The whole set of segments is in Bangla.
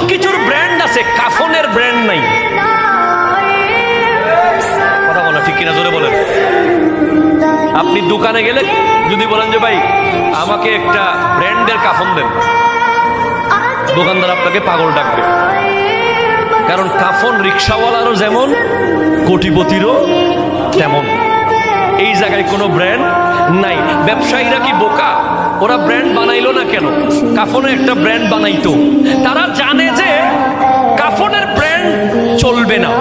কিছুর ব্র্যান্ড আছে, কাফনের ব্র্যান্ড নাই। কথা বলো ঠিক কিনা, জোরে বলেন। আপনি দোকানে গেলে যদি বলেন যে ভাই আমাকে একটা ব্র্যান্ডের কাফন দেন, দোকানদার আপনাকে পাগল ডাকবে। কারণ কাফন রিক্সাওয়ালারও যেমন, কোটিপতিরও তেমন। এই জায়গায় কোনো ব্র্যান্ড নাই। ব্যবসায়ীরা কি বোকা? ওরা ব্র্যান্ড বানাইলো না কেন? কাফনে একটা ব্র্যান্ড বানাইতো। তারা জানে যে কাফনের ব্র্যান্ড চলবে না,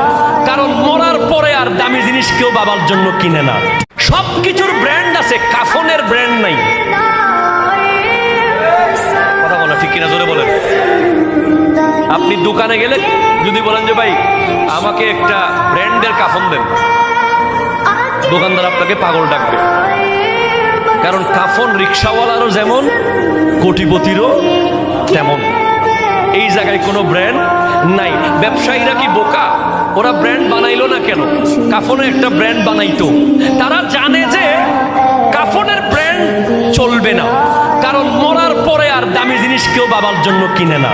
কারণ মরার পরে আর দামি জিনিস কেউ বাবার জন্য কিনে না। সব কিছুর ব্র্যান্ড আছে, কাফনের ব্র্যান্ড নাই। কথা বলো ঠিক কিনা, জোরে বলেন। আপনি দোকানে গেলে যদি বলেন যে ভাই আমাকে একটা ব্র্যান্ডের কাফন দেন, দোকানদার আপনাকে পাগল ডাকবে। কারণ কাফন রিক্সাওয়ালারও যেমন, কোটিপতিরও তেমন। এই জায়গায় কোনো ব্র্যান্ড নাই। ব্যবসায়ীরা কি বোকা? ওরা ব্র্যান্ড বানাইলো না কেন? কাফনে একটা ব্র্যান্ড বানাইতো। তারা জানে যে কাফনের ব্র্যান্ড চলবে না, কারণ মরার পরে আর দামি জিনিস কেউ বাবার জন্য কিনে না।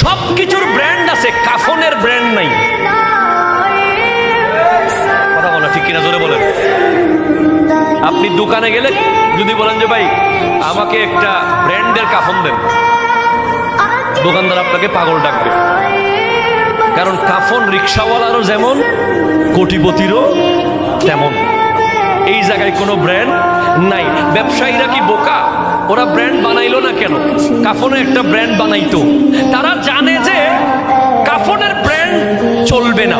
সব কিছুর ব্র্যান্ড আছে, কাফনের ব্র্যান্ড নাই। কথা বলো ঠিক কিনা, জোরে বলেন। আপনি দোকানে গেলে যদি বলেন যে ভাই আমাকে একটা ব্র্যান্ডের কাফন দেন, দোকানদার আপনাকে পাগল ডাকবে। কারণ কাফন রিক্সাওয়ালারও যেমন, কোটিপতিরও তেমন। এই জায়গায় কোনো ব্র্যান্ড নাই। ব্যবসায়ীরা কি বোকা? ওরা ব্র্যান্ড বানাইলো না কেন? কাফনে একটা ব্র্যান্ড বানাইতো। তারা জানে যে কাফনের ব্র্যান্ড চলবে না,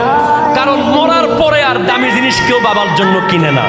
কারণ মরার পরে আর দামি জিনিস কেউ বাবার জন্য কিনে না।